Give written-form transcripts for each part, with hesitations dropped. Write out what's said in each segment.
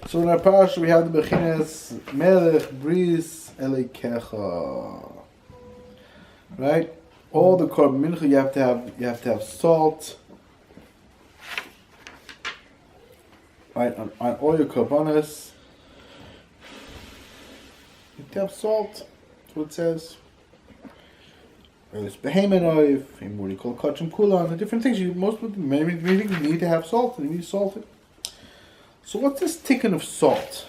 So in our Parshas we have the Bechinas Melach, Bris, Elikecha. Right? All the korban mincha you have to have salt. Right, on all your korbanos. You have to have salt. That's what it says. There's behemenoiv, and what do you call kachim kulan, the different things. Many things you need to have salt, and you need to salt it. So what's this tikkun of salt?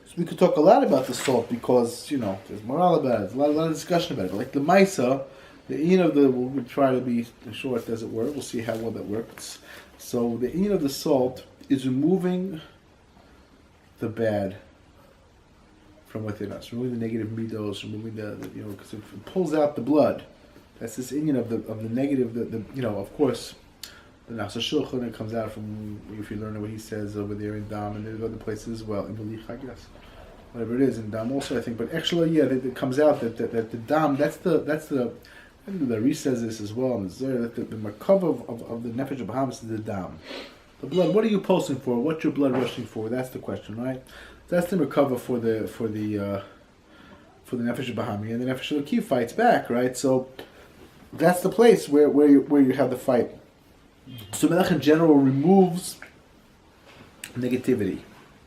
So we could talk a lot about the salt because, there's moral about it. There's a lot of discussion about it. Like the Maisa, we'll try to be short as it were. We'll see how well that works. So the in of the salt is removing the bad from within us, removing the negative midos, removing because it pulls out the blood. That's this inyan of the negative. Of course, the Nasa Shulchan, it comes out from, if you learn what he says over there in Dam, and there's other places as well, in Melach, I guess, whatever it is in Dam also, I think. But actually, it comes out that the Dam, that's the Bris says this as well in the Zohar, that the makov of the nefesh of Bahamas is the Dam. The blood. What are you pulsing for? What's your blood rushing for? That's the question, right? That's the recover for the nefesh of Bahami, and the nefesh of Lakif fights back, right? So that's the place where you have the fight. So Melach in general removes negativity,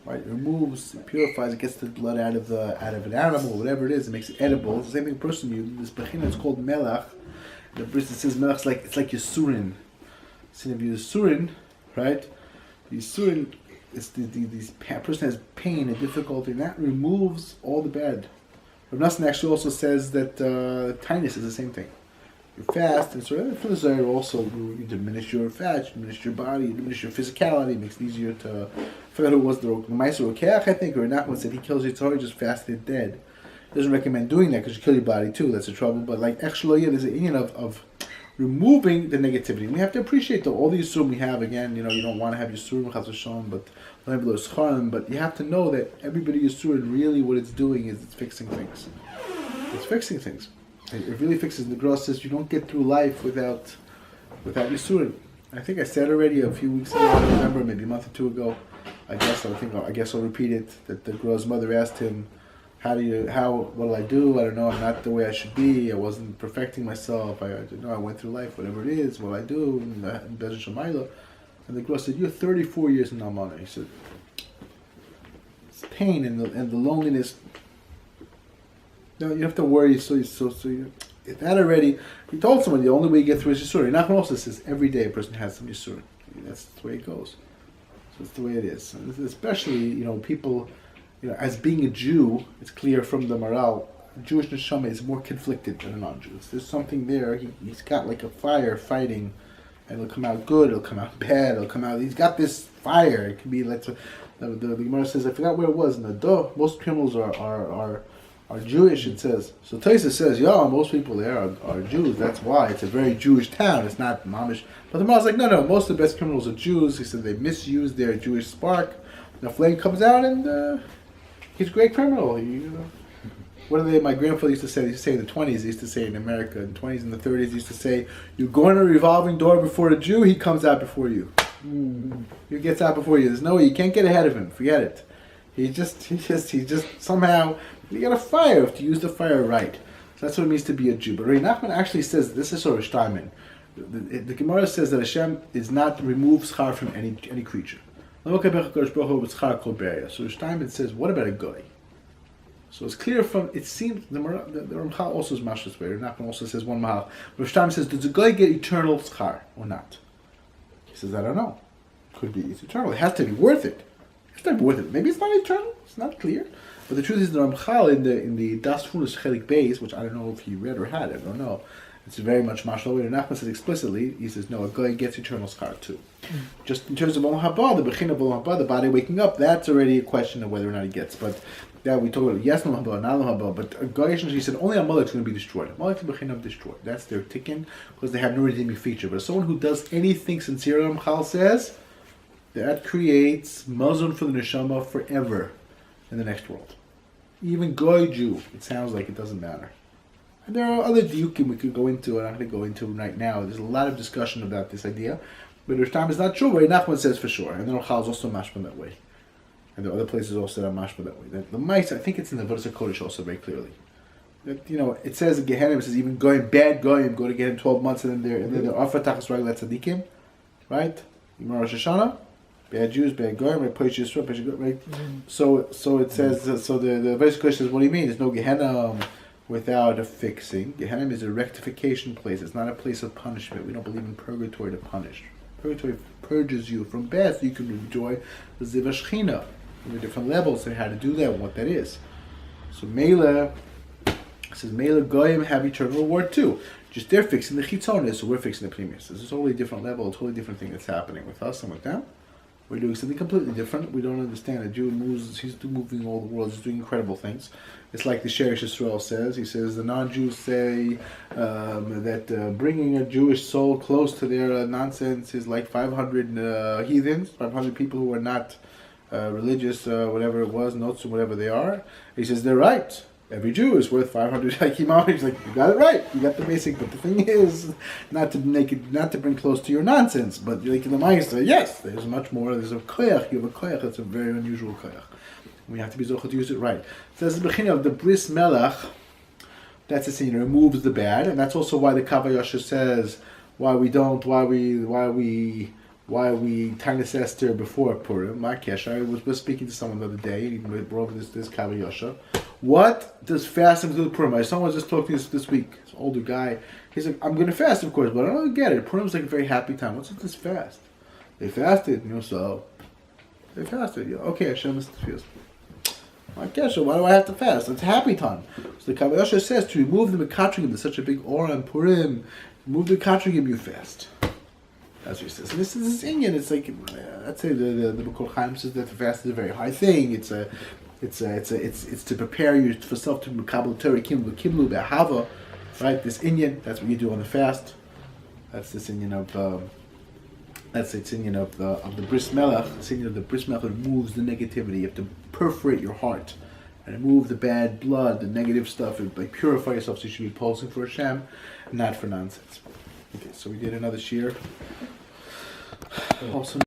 right? It removes, it purifies, it gets the blood out of an animal, whatever it is, it makes it edible. It's the same thing person uses. This bechina is called Melach. The Bris says Melach it's like Yisurin. So if you Yisurin, right? Yisurin is these person has pain and difficulty, and that removes all the bad. Rav Nassan actually also says that tinus is the same thing. You fast, and so for the Zohar also you diminish your fat, you diminish your body, you diminish your physicality. It makes it easier to. I forgot who was the Meiser Rokeach, I think, or not one said he kills you, so just fasted dead. He doesn't recommend doing that because you kill your body too. That's a trouble. But like actually, there's an union of removing the negativity. We have to appreciate though all the yisurim we have. Again, you don't want to have yisurim chas v'shalom, but you have to know that everybody yisurim really what it's doing is it's fixing things. It's fixing things. It really fixes. The Gross says you don't get through life without yisurim. I think I said already a few weeks ago. I don't remember, maybe a month or two ago. I guess I'll repeat it. That the girl's mother asked him, what will I do? I don't know. I'm not the way I should be. I wasn't perfecting myself. I went through life. Whatever it is, what I do in Bezer Shemayla. And the girl said, "You're 34 years in Almana." He said, "It's pain and the loneliness. No, you have to worry. So that already. He told someone the only way you get through is Yisurim. Nachman also says every day a person has some Yisurim. That's the way it goes. So it's the way it is. And especially people. As being a Jew, it's clear from the moral, Jewish neshama is more conflicted than a non-Jew. There's something there. He's got like a fire fighting, and it'll come out good, it'll come out bad, he's got this fire. It can be like the Gemara says, I forgot where it was. In the Doh, most criminals are Jewish. It says. So Taisa says, most people there are Jews. That's why it's a very Jewish town. It's not mamish. But the Gemara's like, no. Most of the best criminals are Jews. He said they misuse their Jewish spark. The flame comes out and. He's a great criminal. What are they? My grandfather used to say in the 20s, he used to say in America, in the 20s and the 30s, he used to say, you go in a revolving door before a Jew, he comes out before you. Mm-hmm. He gets out before you. There's no way, you can't get ahead of him. Forget it. He just somehow, you got a fire if you use the fire right. So that's what it means to be a Jew. But Rei Nachman actually says, this is sort of Steinman. The Gemara says that Hashem is not to remove schar from any creature. So Steinman says, what about a goy? So it's clear it seems, the Ramchal also is mashas way, Nachman also says one mahal. But Steinman says, does a goy get eternal schar or not? He says, I don't know. Could be, it's eternal. It has to be worth it. It's not worth it. Maybe it's not eternal. It's not clear. But the truth is, the Ramchal in the Das Funis Chelik Beis, which I don't know if he read or had, I don't know. It's very much mashal way. Nachman says explicitly, he says, no, a guy gets eternal schar too. Just in terms of Olam Haba, the Bechin of Olam Haba, the body waking up, that's already a question of whether or not he gets. But that we talk about, yes, Olam Haba, not Olam Haba, but a guy, he said, only a Melach is going to be destroyed. Melach and Bechin of destroyed. That's their tikkun, because they have no redeeming feature. But someone who does anything sincere, Ramchal says, that creates mazon for the neshama forever in the next world. Even Goy Jew, it sounds like it doesn't matter. And there are other diukim we could go into, and I'm going to go into right now. There's a lot of discussion about this idea, but Rosh Hashanah is not true. But Nachman says for sure, and the Ramchal is also mashman that way. And there are other places also that are mashma that way. The mice, I think it's in the Avodas HaKodesh also very clearly. That, it says in Gehenna, it says even bad goyim go to Gehenna 12 months, and then they're offer tachas raglat tzadikim, right? Yom Rosh Hashanah, bad Jews, bad goyim, right? Right? So it says. So the Avodas HaKodesh says, what do you mean? There's no Gehenna without a fixing. Gehenna is a rectification place. It's not a place of punishment. We don't believe in purgatory to punish. Purgatory purges you from bad, so you can enjoy the Ziva Shechina. There are different levels of how to do that and what that is. So Mela says Mela Goyim have eternal reward too. Just they're fixing the chitzonis, so we're fixing the primus. This is a totally different level, a totally different thing that's happening with us and with them. We're doing something completely different. We don't understand. A Jew moves, he's moving all the world, he's doing incredible things. It's like the Sherish Yisrael says. He says the non-Jews say that bringing a Jewish soul close to their nonsense is like 500 heathens, 500 people who are not religious, whatever it was, notes or whatever they are. He says they're right. Every Jew is worth 500 Hakimah. He's like, you got it right. You got the basic. But the thing is, not to bring close to your nonsense. But like in the Ma'aseh, yes, there's much more. There's a koyach. You have a koyach. It's a very unusual koyach. We have to be zochah to use it right. It says the beginning of the Bris Melach. That's the scene. It removes the bad, and that's also why the Kavayasha says why we Tanis Esther before Purim. Markesh. I was speaking to someone the other day, and we brought over this Kavayasha. What does fasting include Purim? Someone was just talking this week. This older guy. He's like, I'm going to fast, of course, but I don't get it. Purim's like a very happy time. What's with this fast? They fasted, so they fasted. Okay, Hashem is confused. Markesh. Why do I have to fast? It's a happy time. So the Kavayasha says to remove the Mekatringim. There's such a big aura on Purim. Remove the Mekatringim, you fast. That's what he says. And this is Indian. It's like I'd say the B'kol Chaim says that the fast is a very high thing. It's to prepare yourself to Mekabel Torah Kimlu Be'ahava, right? This Indian. That's what you do on the fast. That's this Indian of the Bris Melach. This Indian of the Bris Melach removes the negativity. You have to perforate your heart and remove the bad blood, the negative stuff, and like purify yourself. So you should be pulsing for Hashem, not for nonsense. Okay, so we did another shiur. Also